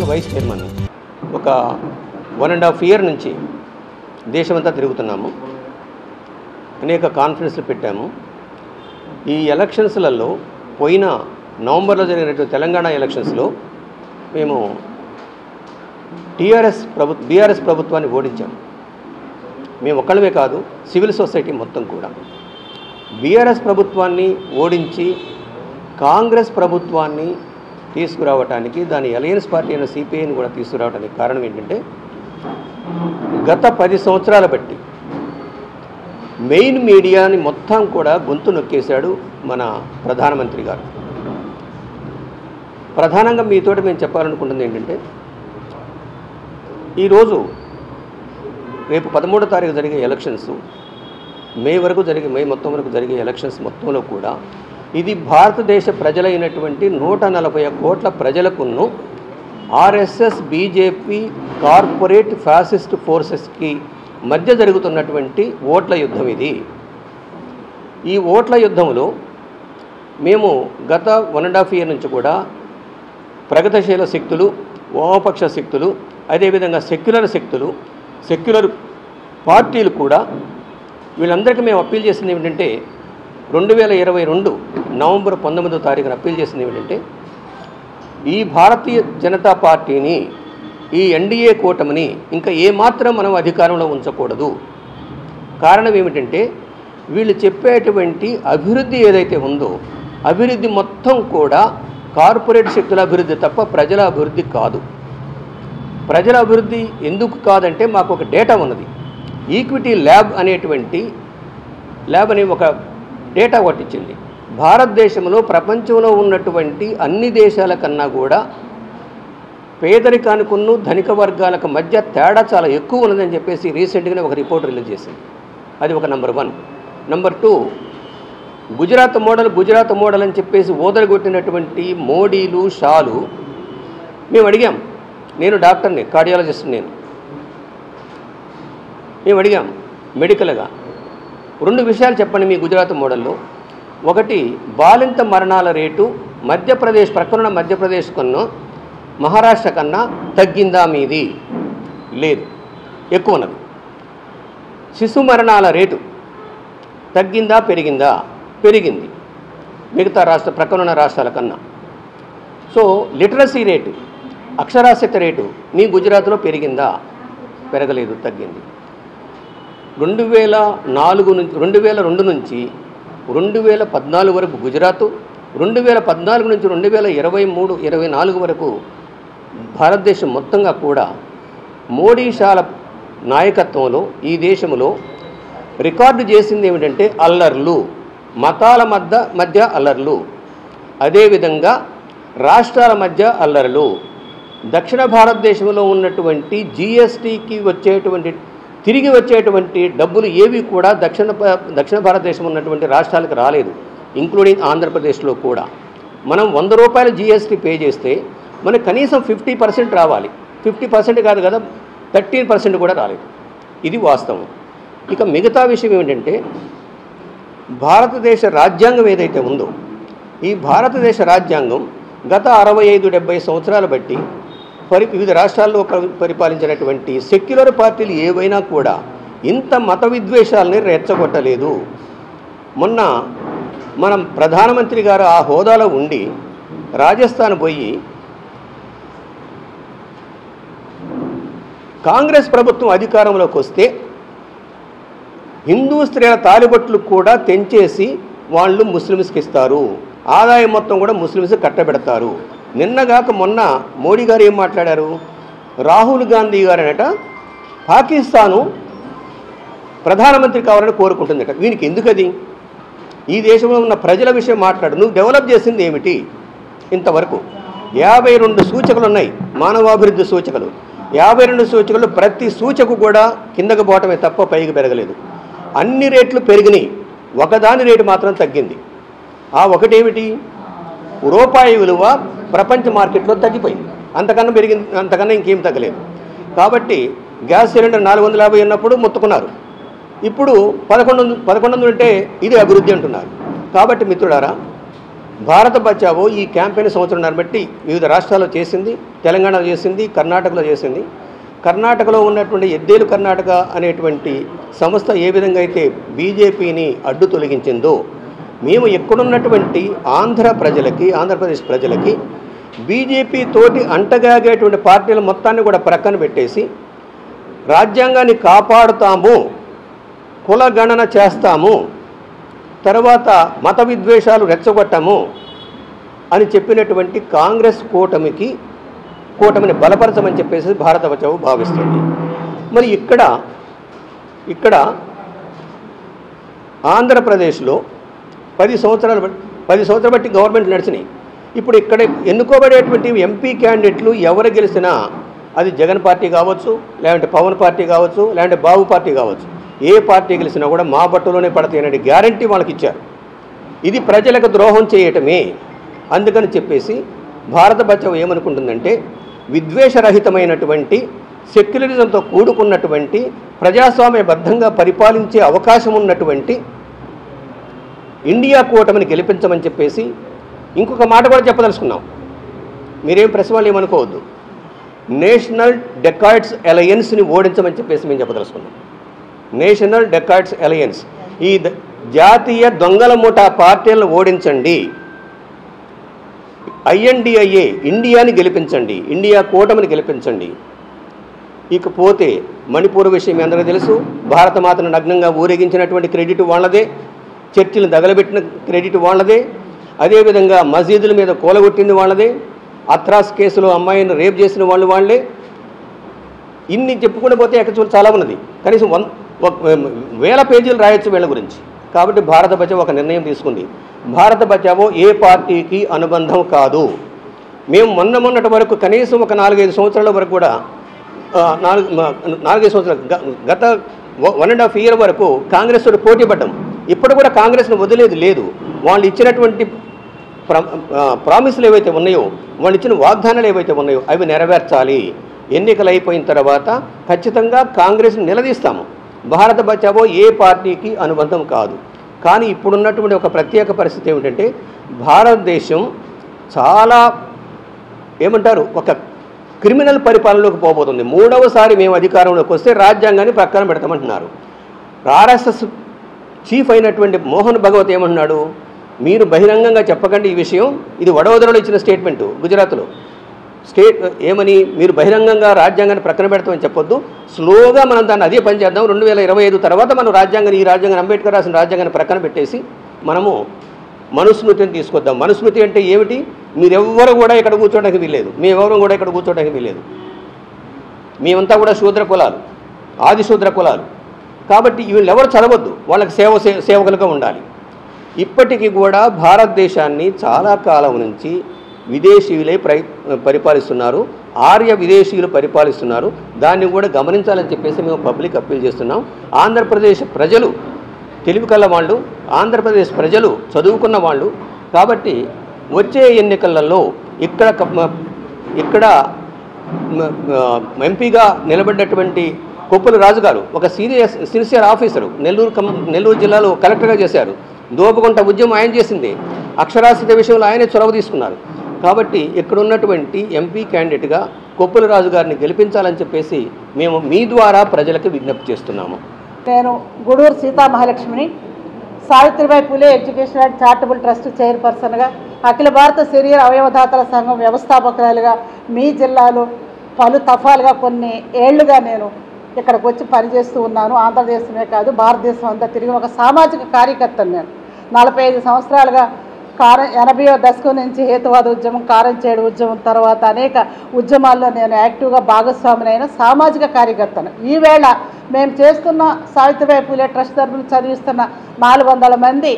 National vice chairman. ఒక 1.5 year నుంచి దేశమంతా తిరుగుతున్నాము. అనేక కాన్ఫరెన్స్లు పెట్టాము. ఈ ఎలక్షన్స్లలో పోయిన నవంబర్లో జరిగినటువంటి తెలంగాణ ఎలక్షన్స్లో మేము బీఆర్ఎస్ ప్రభుత్వాన్ని ఓడించాము. మేము ఒక్కళ్ళమే కాదు, సివిల్ సొసైటీ మొత్తం కూడా. బీఆర్ఎస్ ప్రభుత్వాన్ని ఓడించి కాంగ్రెస్ ప్రభుత్వాన్ని తీసుకురావడానికి, దాని అలయన్స్ పార్టీ అయిన సిపిఐని కూడా తీసుకురావడానికి కారణం ఏంటంటే, గత 10 సంవత్సరాల బట్టి మెయిన్ మీడియాని మొత్తం కూడా గొంతు నొక్కేశాడు మన ప్రధానమంత్రి గారు. ప్రధానంగా మీతోటి మేము చెప్పాలనుకుంటుంది ఏంటంటే, ఈరోజు రేపు 13వ తారీఖు జరిగే ఎలక్షన్స్, మే మొత్తం వరకు జరిగే ఎలక్షన్స్ మొత్తంలో కూడా ఇది భారతదేశ ప్రజలైనటువంటి 140 కోట్ల ప్రజలకును ఆర్ఎస్ఎస్, బీజేపీ, కార్పొరేట్ ఫ్యాసిస్ట్ ఫోర్సెస్కి మధ్య జరుగుతున్నటువంటి ఓట్ల యుద్ధం ఇది. ఈ ఓట్ల యుద్ధంలో మేము గత 1.5 year నుంచి కూడా ప్రగతిశీల శక్తులు, వామపక్ష శక్తులు, అదేవిధంగా సెక్యులర్ పార్టీలు కూడా వీళ్ళందరికీ మేము అప్పీల్ చేసింది ఏమిటంటే, 2022 నవంబర్ 19వ తారీఖున అప్పీల్ చేసింది ఏమిటంటే, ఈ భారతీయ జనతా పార్టీని, ఈ ఎన్డీఏ కూటమిని ఇంకా ఏమాత్రం మనం అధికారంలో ఉంచకూడదు. కారణం ఏమిటంటే, వీళ్ళు చెప్పేటువంటి అభివృద్ధి ఏదైతే ఉందో, అభివృద్ధి మొత్తం కూడా కార్పొరేట్ శక్తుల అభివృద్ధి తప్ప ప్రజల అభివృద్ధి కాదు. ప్రజల అభివృద్ధి ఎందుకు కాదంటే, మాకు ఒక డేటా ఉన్నది. ఈక్విటీ ల్యాబ్ అనే ఒక డేటా పట్టించింది. భారతదేశంలో ప్రపంచంలో ఉన్నటువంటి అన్ని దేశాల కన్నా కూడా పేదరికానికున్న ధనిక వర్గాలకు మధ్య తేడా చాలా ఎక్కువ ఉన్నదని చెప్పేసి రీసెంట్గానే ఒక రిపోర్ట్ రిలీజ్ చేసింది. అది ఒక నెంబర్ 1. నెంబర్ 2, గుజరాత్ మోడల్ అని చెప్పేసి ఓదరగొట్టినటువంటి మోడీలు, షాలు మేము అడిగాం. నేను డాక్టర్ని, కార్డియాలజిస్ట్. మేము అడిగాం మెడికల్గా 2 విషయాలు చెప్పండి మీ గుజరాత్ మోడల్లో. ఒకటి, బాలింత మరణాల రేటు ప్రక్కనున్న మధ్యప్రదేశ్ కన్నా మహారాష్ట్ర కన్నా తగ్గిందా మీది? లేదు, ఎక్కువ ఉన్నది. శిశు మరణాల రేటు తగ్గిందా పెరిగిందా? పెరిగింది మిగతా ప్రక్కనున్న రాష్ట్రాల కన్నా. సో లిటరసీ రేటు, అక్షరాస్యత రేటు మీ గుజరాత్లో పెరిగిందా? పెరగలేదు, తగ్గింది. 2002 నుంచి 2014 వరకు గుజరాత్, 2014 నుంచి 2023-24 వరకు భారతదేశం మొత్తంగా కూడా మోడీ షాల నాయకత్వంలో ఈ దేశంలో రికార్డు చేసింది ఏమిటంటే అల్లర్లు, మతాల మధ్య అల్లర్లు, అదేవిధంగా రాష్ట్రాల మధ్య అల్లర్లు. దక్షిణ భారతదేశంలో ఉన్నటువంటి జీఎస్టీకి తిరిగి వచ్చేటువంటి డబ్బులు ఏవి కూడా దక్షిణ భారతదేశం ఉన్నటువంటి రాష్ట్రాలకు రాలేదు, ఇంక్లూడింగ్ ఆంధ్రప్రదేశ్లో కూడా. మనం 100 రూపాయలు జీఎస్టీ పే చేస్తే మనకు కనీసం 50% రావాలి. 50% కాదు కదా, 13% కూడా రాలేదు. ఇది వాస్తవం. ఇక మిగతా విషయం ఏమిటంటే, భారతదేశ రాజ్యాంగం ఏదైతే ఉందో, ఈ భారతదేశ రాజ్యాంగం గత 65-70 సంవత్సరాలు బట్టి వివిధ రాష్ట్రాల్లో పరిపాలించినటువంటి సెక్యులర్ పార్టీలు ఏవైనా కూడా ఇంత మత విద్వేషాలని రెచ్చగొట్టలేదు. మొన్న మనం ప్రధానమంత్రి గారు ఆ హోదాలో ఉండి రాజస్థాన్ పోయి కాంగ్రెస్ ప్రభుత్వం అధికారంలోకి వస్తే హిందూ స్త్రీల తాలిబొట్లు కూడా తెంచేసి వాళ్ళు ముస్లిమ్స్కి ఇస్తారు, ఆదాయం మొత్తం కూడా ముస్లిమ్స్ కట్టబెడతారు. నిన్నగాక మొన్న మోడీ గారు ఏం మాట్లాడారు? రాహుల్ గాంధీ గారనట పాకిస్తాను ప్రధానమంత్రి కావాలని కోరుకుంటుందట. వీనికి ఎందుకది? ఈ దేశంలో ఉన్న ప్రజల విషయం మాట్లాడు. నువ్వు డెవలప్ చేసింది ఏమిటి? ఇంతవరకు 52 సూచకలు ఉన్నాయి, మానవాభివృద్ధి సూచకలు. 52 సూచకలు ప్రతి సూచక కూడా కిందకు పోవటమే తప్ప పైకి పెరగలేదు. అన్ని రేట్లు పెరిగినాయి, ఒకదాని రేటు మాత్రం తగ్గింది. ఆ ఒకటేమిటి? రూపాయి విలువ ప్రపంచ మార్కెట్లో తగ్గిపోయింది, అంతకన్నా పెరిగింది, అంతకన్నా ఇంకేం తగ్గలేదు. కాబట్టి గ్యాస్ సిలిండర్ 450 ఉన్నప్పుడు మొత్తుకున్నారు, ఇప్పుడు 1100 అంటే ఇది అభివృద్ధి అంటున్నారు. కాబట్టి మిత్రులారా, భారత బచావో ఈ క్యాంపెయిన్ సంవత్సరంన్నర బట్టి వివిధ రాష్ట్రాల్లో చేసింది, తెలంగాణలో చేసింది, కర్ణాటకలో చేసింది. కర్ణాటకలో ఉన్నటువంటి ఎద్దేలు కర్ణాటక అనేటువంటి సంస్థ ఏ విధంగా అయితే బీజేపీని అడ్డు తొలగించిందో, మేము ఎక్కడున్నటువంటి ఆంధ్రప్రదేశ్ ప్రజలకి బీజేపీ తోటి అంటగాగేటువంటి పార్టీల మొత్తాన్ని కూడా ప్రక్కన పెట్టేసి రాజ్యాంగాన్ని కాపాడుతాము, కులగణన చేస్తాము, తర్వాత మత విద్వేషాలు రెచ్చగొట్టాము అని చెప్పినటువంటి కాంగ్రెస్ కూటమిని బలపరచమని చెప్పేసి భారత బచావో భావిస్తుంది. మరి ఇక్కడ ఆంధ్రప్రదేశ్లో 10 సంవత్సరాలు బట్టి గవర్నమెంట్ నడిచినాయి. ఇప్పుడు ఇక్కడ ఎన్నుకోబడేటువంటి ఎంపీ క్యాండిడేట్లు ఎవరు గెలిచినా అది జగన్ పార్టీ కావచ్చు, లేదంటే పవన్ పార్టీ కావచ్చు, లేదంటే బాబు పార్టీ కావచ్చు, ఏ పార్టీ గెలిచినా కూడా మా బట్టలోనే పడతాయనే గ్యారంటీ వాళ్ళకి ఇచ్చారు. ఇది ప్రజలకు ద్రోహం చేయటమే. అందుకని చెప్పేసి భారత బచావో ఏమనుకుంటుందంటే, విద్వేషరహితమైనటువంటి సెక్యులరిజంతో కూడుకున్నటువంటి ప్రజాస్వామ్యబద్ధంగా పరిపాలించే అవకాశం ఉన్నటువంటి ఇండియా కూటమిని గెలిపించమని చెప్పేసి ఇంకొక మాట కూడా చెప్పదలుచుకున్నాం. మీరేం ప్రెస్ వాళ్ళు ఏమనుకోవద్దు. నేషనల్ డెకాయిడ్స్ అలయన్స్ని ఓడించమని చెప్పేసి మేము చెప్పదలుచుకున్నాం. నేషనల్ డెకాయిడ్స్ అలయన్స్, ఈ జాతీయ దొంగల ముఠా పార్టీలను ఓడించండి, INDIA ఇండియాని గెలిపించండి, ఇండియా కూటమిని గెలిపించండి. ఇకపోతే మణిపూర్ విషయం మీ అందరికీ తెలుసు. భారతమాతను నగ్నంగా ఊరేగించినటువంటి క్రెడిట్ వాళ్ళదే, చర్చిలను తగలబెట్టిన క్రెడిట్ వాళ్ళదే, అదేవిధంగా మసీదుల మీద కూలగొట్టింది వాళ్ళదే, అత్రాస్ కేసులో అమ్మాయిని రేప్ చేసిన వాళ్ళే. ఇన్ని చెప్పుకుంటూ పోతే ఎక్కడ చాలా ఉన్నది. కనీసం 1000 పేజీలు రాయొచ్చు వీళ్ళ గురించి. కాబట్టి భారత బచావో ఒక నిర్ణయం తీసుకుంది. భారత బచావో ఏ పార్టీకి అనుబంధం కాదు. మేము మొన్నటి వరకు కనీసం ఒక 4-5 సంవత్సరాల వరకు కూడా 4-5 సంవత్సరాలు గత 1.5 year వరకు కాంగ్రెస్ తోటి పోటీ పడ్డాం. ఇప్పుడు కూడా కాంగ్రెస్ను వదిలేది లేదు. వాళ్ళు ఇచ్చినటువంటి ప్రామిసులు ఏవైతే ఉన్నాయో, వాళ్ళు ఇచ్చిన వాగ్దానాలు ఏవైతే ఉన్నాయో అవి నెరవేర్చాలి. ఎన్నికలు అయిపోయిన తర్వాత ఖచ్చితంగా కాంగ్రెస్ని నిలదీస్తాము. భారత బచావో ఏ పార్టీకి అనుబంధం కాదు. కానీ ఇప్పుడున్నటువంటి ఒక ప్రత్యేక పరిస్థితి ఏమిటంటే, భారతదేశం చాలా ఒక క్రిమినల్ పరిపాలనలోకి పోబోతుంది. 3వసారి మేము అధికారంలోకి వస్తే రాజ్యాంగాన్ని ప్రక్కన పెడతామంటున్నారు. RSS చీఫ్ అయినటువంటి మోహన్ భగవత్ ఏమంటున్నాడు, మీరు బహిరంగంగా చెప్పకండి ఈ విషయం. ఇది వడోదరలో ఇచ్చిన స్టేట్మెంటు గుజరాత్లో. ఏమని, మీరు బహిరంగంగా రాజ్యాంగాన్ని ప్రక్కన పెడతామని చెప్పొద్దు, స్లోగా మనం దాన్ని అదే పని చేద్దాం. 2025 తర్వాత మనం ఈ రాజ్యాంగాన్ని అంబేద్కర్ రాసిన రాజ్యాంగాన్ని ప్రక్కన పెట్టేసి మనము మనుస్మృతిని తీసుకొద్దాం. మనుస్మృతి అంటే ఏమిటి, మీరెవ్వరు కూడా ఇక్కడ కూర్చోడానికి వీల్లేదు, మేమెవరం కూడా ఇక్కడ కూర్చోడానికి వీల్లేదు, మేమంతా కూడా శూద్ర కులాలు, ఆది శూద్ర కులాలు. కాబట్టి వీళ్ళెవరు చదవద్దు, వాళ్ళకి సేవకులుగా ఉండాలి. ఇప్పటికీ కూడా భారతదేశాన్ని చాలా కాలం నుంచి విదేశీయులే పరిపాలిస్తున్నారు, ఆర్య విదేశీయులు పరిపాలిస్తున్నారు. దాన్ని కూడా గమనించాలని చెప్పేసి మేము పబ్లిక్ అప్పీల్ చేస్తున్నాం. ఆంధ్రప్రదేశ్ ప్రజలు తెలివి కల్ల వాళ్ళు, ఆంధ్రప్రదేశ్ ప్రజలు చదువుకున్న వాళ్ళు. కాబట్టి వచ్చే ఎన్నికలలో ఇక్కడ ఎంపీగా నిలబడ్డటువంటి కొప్పుల రాజు గారు ఒక సిన్సియర్ ఆఫీసరు, నెల్లూరు జిల్లాలో కలెక్టర్గా చేశారు. దోపగుంట ఉద్యమం ఆయన చేసింది, అక్షరాస్యత విషయంలో ఆయనే చొరవ తీసుకున్నారు. కాబట్టి ఇక్కడ ఉన్నటువంటి ఎంపీ క్యాండిడేట్గా కొప్పుల రాజు గారిని గెలిపించాలని చెప్పేసి మేము మీ ద్వారా ప్రజలకు విజ్ఞప్తి చేస్తున్నాము. నేను గూడూరు సీతా మహాలక్ష్మిని, Savitribai Phule education and charitable trust చైర్పర్సన్గా, అఖిల భారత శరీర అవయవదాతల సంఘం వ్యవస్థాపకురాలుగా మీ జిల్లాలో పలు తఫాలుగా కొన్ని ఏళ్లుగా నేను ఇక్కడికి వచ్చి పనిచేస్తూ ఉన్నాను. ఆంధ్రదేశమే కాదు భారతదేశం అంతా తిరిగి ఒక సామాజిక కార్యకర్తను. నేను 45 సంవత్సరాలుగా 80వ దశకం నుంచి హేతువాద ఉద్యమం, కారంచేడు ఉద్యమం తర్వాత అనేక ఉద్యమాల్లో నేను యాక్టివ్గా భాగస్వామినైన సామాజిక కార్యకర్తను. ఈవేళ మేము చేస్తున్న సావిత్రిబాయి పూలే ట్రస్ట్ తరఫున చదివిస్తున్న 400 మంది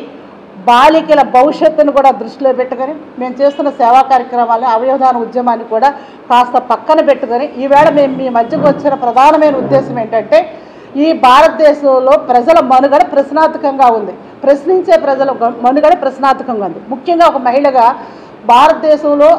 బాలికల భవిష్యత్తును కూడా దృష్టిలో పెట్టుకొని మేము చేస్తున్న సేవా కార్యక్రమాలను, అవయవదాన ఉద్యమాన్ని కూడా కాస్త పక్కన పెట్టుకొని ఈవేళ మేము మీ మధ్యకు వచ్చిన ప్రధానమైన ఉద్దేశం ఏంటంటే, ఈ భారతదేశంలో ప్రజల మనుగడ ప్రశ్నార్థకంగా ఉంది, ప్రశ్నించే ప్రజల మనుగడ ప్రశ్నార్థకంగా ఉంది. ముఖ్యంగా ఒక మహిళగా భారతదేశంలో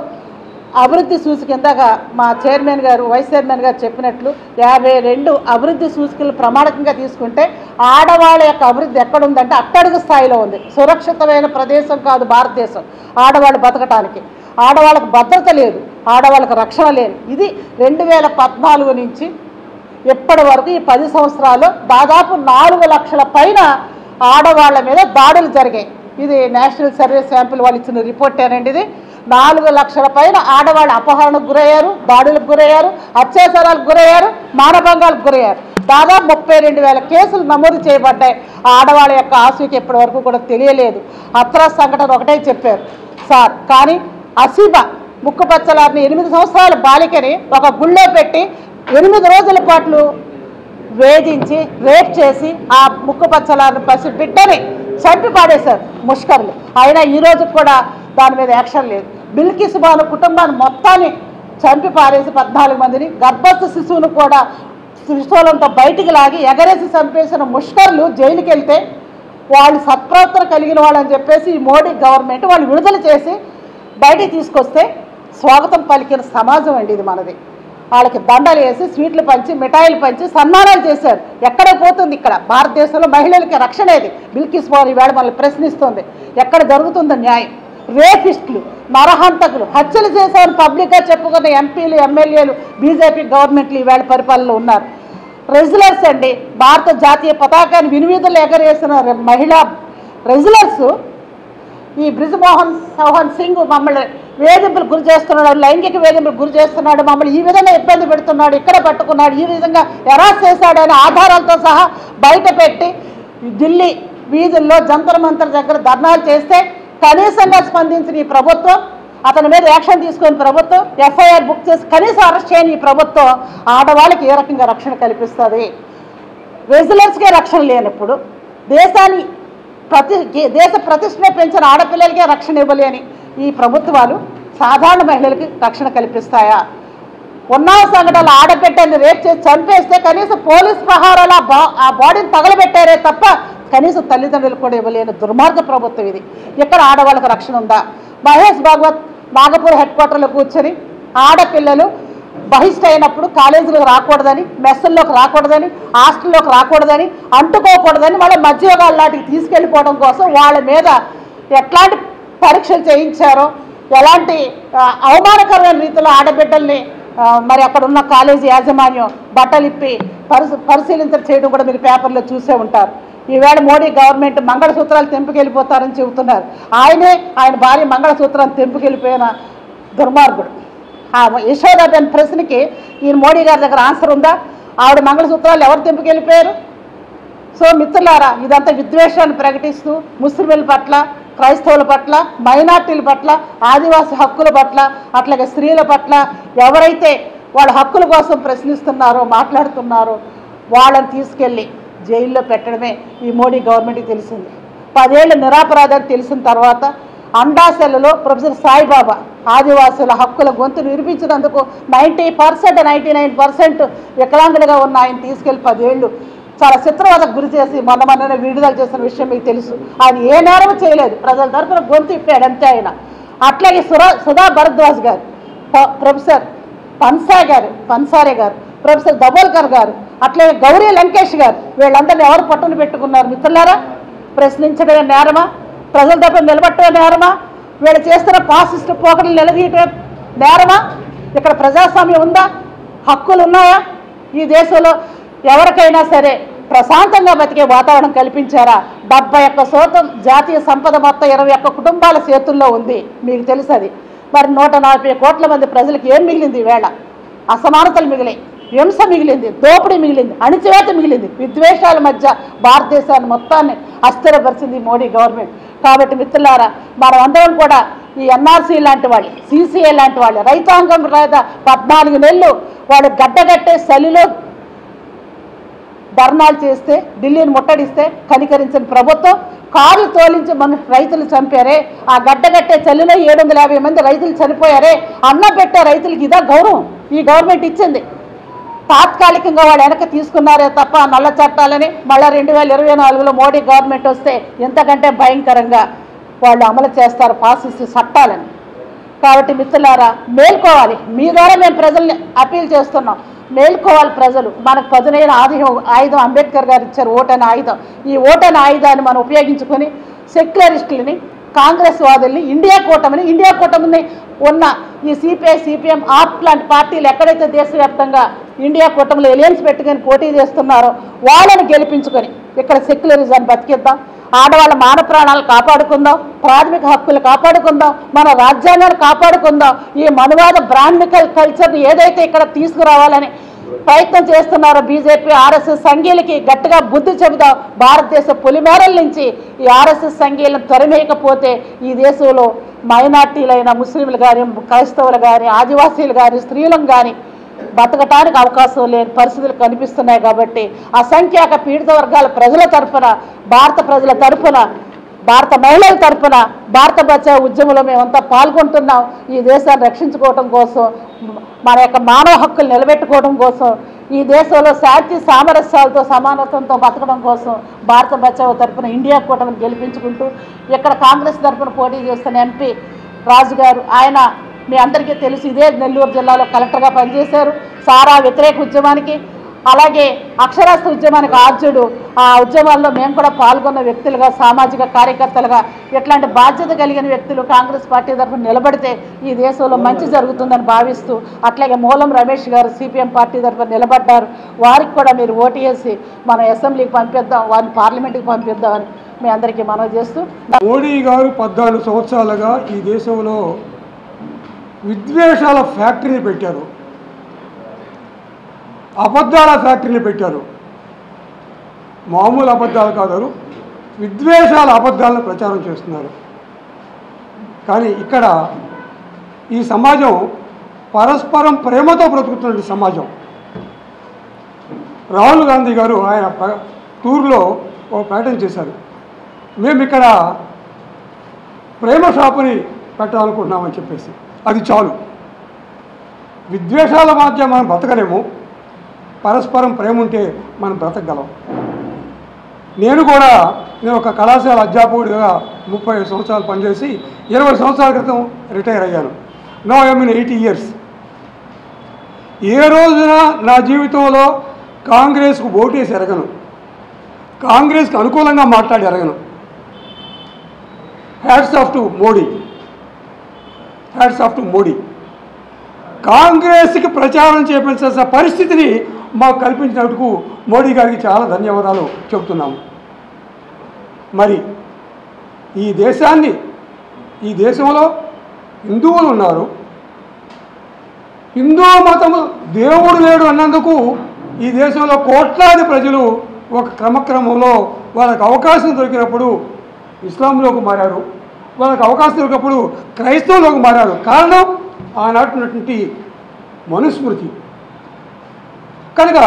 అభివృద్ధి సూచిక కిందగా మా చైర్మన్ గారు వైస్ చైర్మన్ గారు చెప్పినట్లు 52 అభివృద్ధి సూచికలు ప్రమాణికంగా తీసుకుంటే ఆడవాళ్ళ యొక్క అభివృద్ధి ఎక్కడుందంటే అట్టడుగు స్థాయిలో ఉంది. సురక్షితమైన ప్రదేశం కాదు భారతదేశం ఆడవాళ్ళు బతకటానికి. ఆడవాళ్ళకు భద్రత లేదు, ఆడవాళ్ళకు రక్షణ లేదు. ఇది 2014 నుంచి ఇప్పటి వరకు ఈ 10 సంవత్సరాలు దాదాపు 4 లక్షల పైన ఆడవాళ్ళ మీద దాడులు జరిగాయి. ఇది నేషనల్ సర్వే శాంపిల్ వాళ్ళు ఇచ్చిన రిపోర్టేనండి. ఇది 4 లక్షల పైన ఆడవాళ్ళు అపహరణకు గురయ్యారు, దాడులకు గురయ్యారు, అత్యాచారాలకు గురయ్యారు, మానభంగాలకు గురయ్యారు. దాదాపు 32,000 కేసులు నమోదు చేయబడ్డాయి. ఆడవాళ్ళ యొక్క ఆచూకీ ఇప్పటి వరకు కూడా తెలియలేదు. హత్రాస్ సంఘటన ఒకటే చెప్పారు సార్. కానీ అసీబా ముక్కుపచ్చలారిని 8 సంవత్సరాల బాలికని ఒక గుళ్ళో పెట్టి 8 రోజుల పాటు వేధించి రేప్ చేసి ఆ ముక్కుపచ్చలారిని పసి బిడ్డని చంపి పాడేశారు ముష్కర్లు. అయినా ఈరోజు కూడా దాని మీద యాక్షన్ లేదు. బిల్కిస్ బాను కుటుంబాన్ని మొత్తాన్ని చంపి పారేసి 14 మందిని గర్భస్థ శిశువును కూడా శిశువులంతా బయటికి లాగి ఎగరేసి చంపేసిన ముష్కర్లు జైలుకి వెళ్తే వాళ్ళు సత్ప్రవర్తన కలిగిన వాళ్ళని చెప్పేసి ఈ మోడీ గవర్నమెంట్ వాళ్ళు విడుదల చేసి బయటికి తీసుకొస్తే స్వాగతం పలికిన సమాజం అండి ఇది మనది. వాళ్ళకి దండలు వేసి స్వీట్లు పంచి మిఠాయిలు పంచి సన్మానాలు చేశారు. ఎక్కడ పోతుంది ఇక్కడ భారతదేశంలో మహిళలకి రక్షణ ఏది? బిల్కిస్ బాను ఈవేళ మనల్ని ప్రశ్నిస్తుంది. ఎక్కడ జరుగుతుందో న్యాయం? రేపిస్టులు, నరహంతకులు, హత్యలు చేశారని పబ్లిక్గా చెప్పుకున్న ఎంపీలు, ఎమ్మెల్యేలు, బీజేపీ గవర్నమెంట్లు ఈవేళ పరిపాలనలో ఉన్నారు. రెజ్యులర్స్ అండి, భారత జాతీయ పతాకాన్ని వినివిధులు ఎగరేసిన మహిళా రెజ్యులర్స్ ఈ బ్రిజ్మోహన్ చౌహాన్ సింగ్ మమ్మల్ని వేధింపులకు గురి చేస్తున్నాడు, లైంగిక వేధింపులకు గురి చేస్తున్నాడు, మమ్మల్ని ఈ విధంగా ఇబ్బంది పెడుతున్నాడు, ఇక్కడ పట్టుకున్నాడు, ఈ విధంగా ఎరాస్ చేశాడు అనే ఆధారాలతో సహా బయట పెట్టి ఢిల్లీ వీధుల్లో జంతర్ మంతర్ దగ్గర ధర్నాలు చేస్తే కనీసంగా స్పందించిన ఈ ప్రభుత్వం, అతని మీద యాక్షన్ తీసుకుని ప్రభుత్వం, ఎఫ్ఐఆర్ బుక్ చేసి కనీసం అరెస్ట్ చేయని ఈ ప్రభుత్వం ఆడవాళ్ళకి ఏ రకంగా రక్షణ కల్పిస్తుంది? రెజ్యులర్స్కే రక్షణ లేనప్పుడు దేశ ప్రతిష్టనే పెంచిన ఆడపిల్లలకే రక్షణ ఇవ్వలేని ఈ ప్రభుత్వాలు సాధారణ మహిళలకి రక్షణ కల్పిస్తాయా? ఉన్నావ సంఘటనలు ఆడబిడ్డని రేప్ చేసి చంపేస్తే కనీసం పోలీస్ ప్రహారాలు ఆ బాడీని తగలబెట్టారే తప్ప కనీసం తల్లిదండ్రులు కూడా ఇవ్వలేని దుర్మార్గ ప్రభుత్వం ఇది. ఇక్కడ ఆడవాళ్ళకి రక్షణ ఉందా? మహేష్ భాగవత్ నాగపూర్ హెడ్ క్వార్టర్లో కూర్చొని ఆడపిల్లలు బహిష్ట అయినప్పుడు కాలేజీలకు రాకూడదని, మెస్సుల్లోకి రాకూడదని, హాస్టల్లోకి రాకూడదని, అంటుకోకూడదని వాళ్ళ మధ్యయోగాల నాటికి తీసుకెళ్ళిపోవడం కోసం వాళ్ళ మీద ఎట్లాంటి పరీక్షలు చేయించారో, ఎలాంటి అవమానకరమైన రీతిలో ఆడబిడ్డల్ని మరి అక్కడ ఉన్న కాలేజీ యాజమాన్యం బట్టలు ఇప్పి పరిశీలించడం చేయడం కూడా మీరు పేపర్లో చూసే ఉంటారు. ఈవేళ మోడీ గవర్నమెంట్ మంగళసూత్రాలు తెంపుకెళ్ళిపోతారని చెబుతున్నారు. ఆయన భార్య మంగళసూత్రాలు తెంపుకెళ్ళిపోయిన దుర్మార్గుడు. ఆ యశోదాబెన్ ప్రశ్నకి ఈయన మోడీ గారి దగ్గర ఆన్సర్ ఉందా? ఆవిడ మంగళసూత్రాలు ఎవరు తెంపుకెళ్ళిపోయారు? సో మిత్రులారా, ఇదంతా విద్వేషాన్ని ప్రకటిస్తూ ముస్లింల పట్ల, క్రైస్తవుల పట్ల, మైనార్టీల పట్ల, ఆదివాసీ హక్కుల పట్ల, అట్లాగే స్త్రీల పట్ల ఎవరైతే వాళ్ళ హక్కుల కోసం ప్రశ్నిస్తున్నారో, మాట్లాడుతున్నారో వాళ్ళని తీసుకెళ్ళి జైల్లో పెట్టడమే ఈ మోడీ గవర్నమెంట్కి తెలిసింది. 10 ఏళ్ళు నిరాపరాధాన్ని తెలిసిన తర్వాత అండాసెల్లో ప్రొఫెసర్ సాయిబాబా ఆదివాసుల హక్కుల గొంతు వినిపించినందుకు 90%, 99% వికలాంగులుగా ఉన్న ఆయన తీసుకెళ్లి 10 ఏళ్ళు చాలా చిత్రవదకు గురి చేసి మొన్ననే విడుదల చేసిన విషయం మీకు తెలుసు. ఆయన ఏ నేరం చేయలేదు, ప్రజల తరఫున గొంతు ఇప్పాడు అంతే ఆయన. అట్లాగే సుధా భరద్వాజ్ గారు, ప్రొఫెసర్ పన్సారే గారు, ప్రొఫెసర్ దబోల్కర్ గారు, అట్లాగే గౌరీ లంకేష్ గారు, వీళ్ళందరినీ ఎవరు పట్టును పెట్టుకున్నారు మిత్రులారా? ప్రశ్నించడమే నేరమా? ప్రజల తరఫున నిలబట్టడం నేరమా? వీళ్ళు చేస్తున్న పాసిస్ట్ పోకడలు నిలదీయటం నేరమా? ఇక్కడ ప్రజాస్వామ్యం ఉందా? హక్కులు ఉన్నాయా? ఈ దేశంలో ఎవరికైనా సరే ప్రశాంతంగా బతికే వాతావరణం కల్పించారా? 71% జాతీయ సంపద మొత్తం 21 కుటుంబాల చేతుల్లో ఉంది, మీకు తెలుసు అది. మరి 140 కోట్ల మంది ప్రజలకు ఏం మిగిలింది? ఈవేళ అసమానతలు మిగిలాయి, హింస మిగిలింది, దోపిడీ మిగిలింది, అణిచివేత మిగిలింది, విద్వేషాల మధ్య భారతదేశాన్ని మొత్తాన్ని అస్థిరపరిచింది మోడీ గవర్నమెంట్. కాబట్టి మిత్రులారా, మనం అందరం కూడా ఈ ఎన్ఆర్సీ లాంటి వాళ్ళు, సీసీఏ లాంటి వాళ్ళు, రైతాంగం 14 నెలలు వాళ్ళు గడ్డగట్టే చలిలో ధర్నాలు చేస్తే, ఢిల్లీని ముట్టడిస్తే కనికరించిన ప్రభుత్వం కార్లు తోలించి మన రైతులు చంపారే, ఆ గడ్డగట్టే చలిలో 750 మంది రైతులు చనిపోయారే, అన్న పెట్టే రైతులకి ఇదా గౌరవం ఈ గవర్నమెంట్ ఇచ్చింది? తాత్కాలికంగా వాళ్ళు వెనక తీసుకున్నారే తప్ప నల్ల చట్టాలని మళ్ళీ 2024లో మోడీ గవర్నమెంట్ వస్తే ఎంతకంటే భయంకరంగా వాళ్ళు అమలు చేస్తారు ఫాసిస్ట్ చట్టాలని. కాబట్టి మిత్రులారా మేల్కోవాలి. మీ ద్వారా మేము ప్రజల్ని అపీల్ చేస్తున్నాం, మేల్కోవాలి ప్రజలు. మనకు పదునైన ఆయుధం అంబేద్కర్ గారు ఇచ్చారు, ఓటైన ఆయుధం. ఈ ఓటైన ఆయుధాన్ని మనం ఉపయోగించుకొని సెక్యులరిస్టులని, కాంగ్రెస్ వాదుల్ని, ఇండియా కూటమిని ఉన్న ఈ సిపిఐ, సిపిఎం, ఆప్ లాంటి పార్టీలు ఎక్కడైతే దేశవ్యాప్తంగా ఇండియా కూటమిలో ఎలియన్స్ పెట్టుకొని పోటీ చేస్తున్నారో వాళ్ళని గెలిపించుకొని ఇక్కడ సెక్యులరిజాన్ని బతికిద్దాం. ఆడవాళ్ళ మాన ప్రాణాలు కాపాడుకుందాం, ప్రాథమిక హక్కులు కాపాడుకుందాం, మన రాజ్యాంగాన్ని కాపాడుకుందాం. ఈ మనువాద బ్రాండికల్ కల్చర్ని ఏదైతే ఇక్కడ తీసుకురావాలని ప్రయత్నం చేస్తున్నారో బీజేపీ, ఆర్ఎస్ఎస్ సంఘీలకి గట్టిగా బుద్ధి చెబుదాం. భారతదేశ పొలిమేరల నుంచి ఈ ఆర్ఎస్ఎస్ సంఘీలను తరిమేయకపోతే ఈ దేశంలో మైనార్టీలైన ముస్లింలు కానీ, క్రైస్తవులు కానీ, ఆదివాసీలు కానీ, స్త్రీలను కానీ బతకటానికి అవకాశం లేని పరిస్థితులు కనిపిస్తున్నాయి. కాబట్టి అసంఖ్యాక పీడిత వర్గాల ప్రజల తరఫున, భారత ప్రజల తరఫున, భారత మహిళల తరఫున భారత బచావ్ ఉద్యమంలో మేమంతా పాల్గొంటున్నాం. ఈ దేశాన్ని రక్షించుకోవడం కోసం, మన యొక్క మానవ హక్కులు నిలబెట్టుకోవడం కోసం, ఈ దేశంలో శాంతి సామరస్యాలతో సమానత్వంతో బతకడం కోసం భారత బచావ్ తరఫున ఇండియా కూటమిని గెలిపించుకుంటూ ఇక్కడ కాంగ్రెస్ తరఫున పోటీ చేస్తున్న ఎంపీ రాజు గారు, ఆయన మీ అందరికీ తెలుసు, ఇదే నెల్లూరు జిల్లాలో కలెక్టర్గా పనిచేశారు. సారా వ్యతిరేక ఉద్యమానికి, అలాగే అక్షరాస్యత ఉద్యమానికి ఆర్జుడు. ఆ ఉద్యమాల్లో మేము కూడా పాల్గొన్న వ్యక్తులుగా, సామాజిక కార్యకర్తలుగా, ఇట్లాంటి బాధ్యత కలిగిన వ్యక్తులు కాంగ్రెస్ పార్టీ తరఫున నిలబడితే ఈ దేశంలో మంచి జరుగుతుందని భావిస్తూ, అట్లాగే మూలం రమేష్ గారు సిపిఎం పార్టీ తరఫున నిలబడ్డారు. వారికి కూడా మీరు ఓటు వేసి మనం అసెంబ్లీకి పంపిద్దాం, వారిని పార్లమెంట్కి పంపిద్దామని మీ అందరికీ మనవి చేస్తూ, మోడీ గారు 14 సంవత్సరాలుగా ఈ దేశంలో విద్వేషాల ఫ్యాక్టరీని పెట్టారు, అబద్ధాల ఫ్యాక్టరీని పెట్టారు. మామూలు అబద్ధాలు కాదు, విద్వేషాల అబద్ధాలను ప్రచారం చేస్తున్నారు. కానీ ఇక్కడ ఈ సమాజం పరస్పరం ప్రేమతో బ్రతుకుతున్న సమాజం. రాహుల్ గాంధీ గారు ఆయన టూర్లో ఒక ప్రకటన చేశారు, మేము ఇక్కడ ప్రేమ షాపుని పెట్టాలనుకుంటున్నామని చెప్పేసి. అది చాలు. విద్వేషాల మధ్య మనం బ్రతకలేము, పరస్పరం ప్రేమ ఉంటే మనం బ్రతకగలం. నేను ఒక కళాశాల అధ్యాపకుడిగా 30 సంవత్సరాలు పనిచేసి 20 సంవత్సరాల క్రితం రిటైర్ అయ్యాను. Now I mean 80 years. ఏ రోజున నా జీవితంలో కాంగ్రెస్కు ఓటేసి ఎరగను, కాంగ్రెస్కి అనుకూలంగా మాట్లాడి ఎరగను. Hats off to Modi, hats off to Modi. కాంగ్రెస్కి ప్రచారం చేయించాల్సిన పరిస్థితిని మాకు కల్పించినందుకు మోడీ గారికి చాలా ధన్యవాదాలు చెబుతున్నాము. మరి ఈ దేశంలో హిందువులు ఉన్నారు, హిందూ మతము దేవుడు లేడు అన్నందుకు ఈ దేశంలో కోట్లాది ప్రజలు ఒక క్రమక్రమంలో వాళ్ళకి అవకాశం దొరికినప్పుడు ఇస్లాంలోకి మారారు, వాళ్ళకి అవకాశం దొరికినప్పుడు క్రైస్తవులోకి మారారు. కారణం ఆనాటినటువంటి మనుస్మృతి. కనుక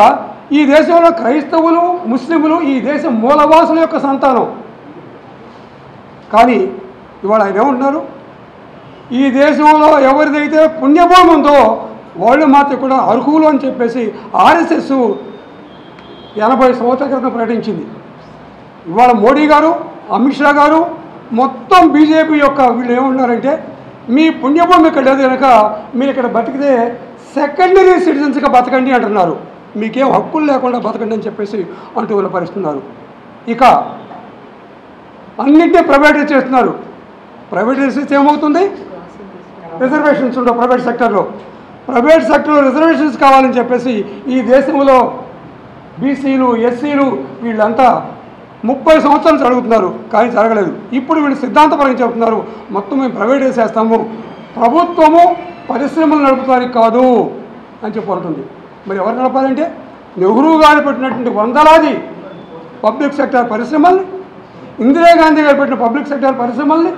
ఈ దేశంలో క్రైస్తవులు, ముస్లింలు ఈ దేశం మూలవాసుల యొక్క సంతానం. కానీ ఇవాళ ఆయన ఏమంటున్నారు, ఈ దేశంలో ఎవరిదైతే పుణ్యభూమి ఉందో వాళ్ళు మాత్రం కూడా అర్హులు అని చెప్పేసి ఆర్ఎస్ఎస్ 80 సంవత్సరాల క్రితం ప్రకటించింది. ఇవాళ మోడీ గారు, అమిత్ షా గారు, మొత్తం బీజేపీ యొక్క వీళ్ళు ఏమంటున్నారంటే, మీ పుణ్యభూమి ఇక్కడ లేదు కనుక మీరు ఇక్కడ బతికితే సెకండరీ సిటిజన్స్గా బతకండి అంటున్నారు, మీకేం హక్కులు లేకుండా బతకండి అని చెప్పేసి అంటూ వీళ్ళు పరిస్తున్నారు. ఇక అన్నింటినీ ప్రైవేటైజ్ చేస్తున్నారు. ప్రైవేటైజ్ చేస్తే ఏమవుతుంది, రిజర్వేషన్స్ ఉండవు ప్రైవేట్ సెక్టర్లో. ప్రైవేట్ సెక్టర్లో రిజర్వేషన్స్ కావాలని చెప్పేసి ఈ దేశంలో బీసీలు, ఎస్సీలు వీళ్ళంతా 30 సంవత్సరాలు జరుగుతున్నారు, కానీ జరగలేదు. ఇప్పుడు వీళ్ళు సిద్ధాంతపరంగా చెబుతున్నారు, మొత్తం మేము ప్రైవేటైజ్ చేస్తాము, ప్రభుత్వము పరిశ్రమలు నడుపుతానికి కాదు అని చెప్పబడుతుంది. మరి ఎవరు నడపాలంటే నెహ్రూ గారు పెట్టినటువంటి వందలాది పబ్లిక్ సెక్టర్ పరిశ్రమల్ని, ఇందిరాగాంధీ గారు పెట్టిన పబ్లిక్ సెక్టర్ పరిశ్రమల్ని,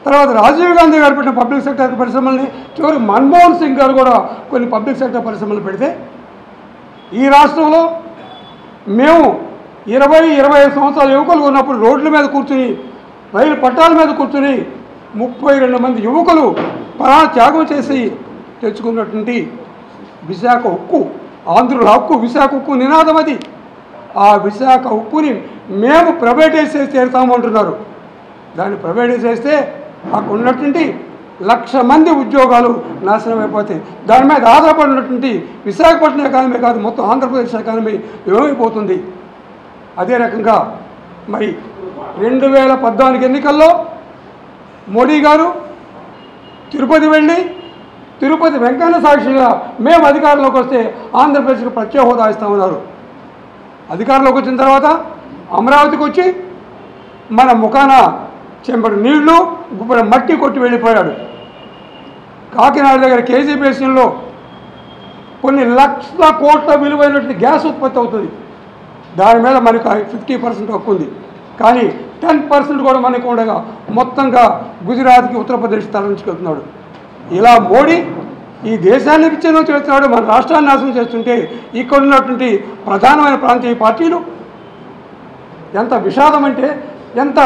తర్వాత రాజీవ్ గాంధీ గారు పెట్టిన పబ్లిక్ సెక్టర్ పరిశ్రమల్ని, చివరికి మన్మోహన్ సింగ్ గారు కూడా కొన్ని పబ్లిక్ సెక్టర్ పరిశ్రమలు పెడితే ఈ రాష్ట్రంలో మేము 20-25 సంవత్సరాల యువకులు ఉన్నప్పుడు రోడ్ల మీద కూర్చుని, రైలు పట్టాల మీద కూర్చుని 32 మంది యువకులు ప్రాణ త్యాగం చేసి తెచ్చుకున్నటువంటి విశాఖ ఉక్కు, ఆంధ్రుల హక్కు, విశాఖ ఉక్కు నినాదం అది. ఆ విశాఖ ఉక్కుని మేము ప్రైవేటైజ్ చేసి తీరుతాము అంటున్నారు. దాన్ని ప్రైవేటైజ్ చేస్తే అక్కడ ఉన్నటువంటి 1,00,000 మంది ఉద్యోగాలు నాశనం అయిపోతాయి. దాని మీద ఆధారపడినటువంటి విశాఖపట్నం ఎకానమీ కాదు, మొత్తం ఆంధ్రప్రదేశ్ ఎకానమీ ఏమైపోతుంది. అదే రకంగా మరి 2014 ఎన్నికల్లో మోడీ గారు తిరుపతి వెళ్ళి తిరుపతి వెంకన్న సాక్షిగా మేము అధికారంలోకి వస్తే ఆంధ్రప్రదేశ్కి ప్రత్యేక హోదా ఇస్తామన్నారు. అధికారంలోకి వచ్చిన తర్వాత అమరావతికి వచ్చి మన ముఖాన చెంబడి నీళ్లు గుబ్బడి మట్టి కొట్టి వెళ్ళిపోయాడు. కాకినాడ దగ్గర కేజీ బేసిన్లో కొన్ని లక్షల కోట్ల విలువైనటువంటి గ్యాస్ ఉత్పత్తి అవుతుంది. దాని మీద మనకు 50% హక్కు ఉంది. కానీ 10% కూడా మనకు ఉండగా మొత్తంగా గుజరాత్కి ఉత్తరప్రదేశ్ తరలించుకెళ్తున్నాడు. ఇలా మోడీ ఈ దేశాన్ని విచ్ఛిన్నం చేస్తున్నాడు, మన రాష్ట్రాన్ని నాశనం చేస్తుంటే ఇక్కడ ఉన్నటువంటి ప్రధానమైన ప్రాంతీయ పార్టీలు ఎంత విషాదం అంటే, ఎంత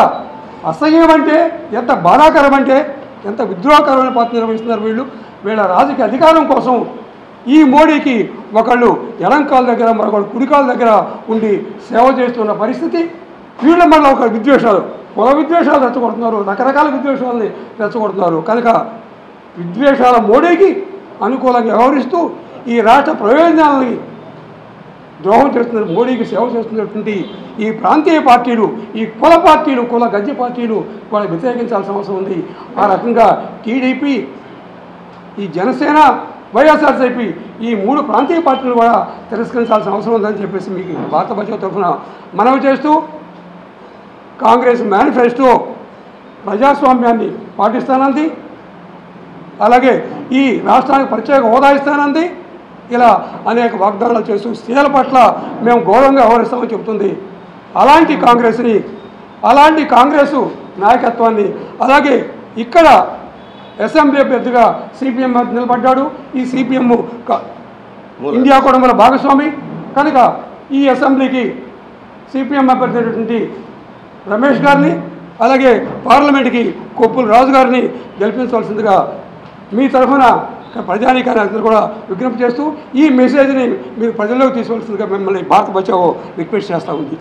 అసహ్యం అంటే, ఎంత బాధాకరం అంటే, ఎంత విద్రోహకరమైన పాత్ర నిర్వహిస్తున్నారు వీళ్ళు. వీళ్ళ రాజకీయ అధికారం కోసం ఈ మోడీకి ఒకళ్ళు ఎడంకాల దగ్గర మరొకళ్ళు కుడికాల దగ్గర ఉండి సేవ చేస్తున్న పరిస్థితి. వీళ్ళ మళ్ళీ ఒక విద్వేషాలు, కుల విద్వేషాలు రెచ్చగొడుతున్నారు, రకరకాల విద్వేషాలని రెచ్చగొడుతున్నారు. కనుక విద్వేషాల మోడీకి అనుకూలంగా వ్యవహరిస్తూ ఈ రాష్ట్ర ప్రయోజనాలని ద్రోహం చేస్తున్న మోడీకి సేవ చేస్తున్నటువంటి ఈ ప్రాంతీయ పార్టీలు, ఈ కుల పార్టీలు, కుల గజ్జి పార్టీలు కూడా వ్యతిరేకించాల్సిన అవసరం ఉంది. ఆ రకంగా టీడీపీ, ఈ జనసేన, వైఎస్ఆర్సీపీ ఈ 3 ప్రాంతీయ పార్టీలు కూడా తిరస్కరించాల్సిన అవసరం ఉందని చెప్పేసి మీకు భారత బచావ్ తరఫున మనవి చేస్తూ, కాంగ్రెస్ మేనిఫెస్టో ప్రజాస్వామ్యాన్ని పాటిస్తానంది, అలాగే ఈ రాష్ట్రానికి ప్రత్యేక హోదా ఇస్తానంది, ఇలా అనేక వాగ్దానాలు చేస్తూ స్త్రీల పట్ల మేము గౌరవంగా వ్యవహరిస్తామని చెబుతుంది. అలాంటి కాంగ్రెస్ని, అలాంటి కాంగ్రెసు నాయకత్వాన్ని, అలాగే ఇక్కడ అసెంబ్లీ అభ్యర్థిగా సిపిఎం నిలబడ్డాడు. ఈ సిపిఎం ఇండియా కూటమిలో భాగస్వామి కనుక ఈ అసెంబ్లీకి సిపిఎం అభ్యర్థి అయినటువంటి రమేష్ గారిని, అలాగే పార్లమెంట్కి కొప్పుల రాజు గారిని గెలిపించవలసిందిగా మీ తరఫున ప్రజానీకాన్ని అందరూ కూడా విజ్ఞప్తి చేస్తూ ఈ మెసేజ్ని మీరు ప్రజల్లోకి తీసుకోవాల్సిందిగా మిమ్మల్ని భారత బచావో రిక్వెస్ట్ చేస్తూ ఉంది.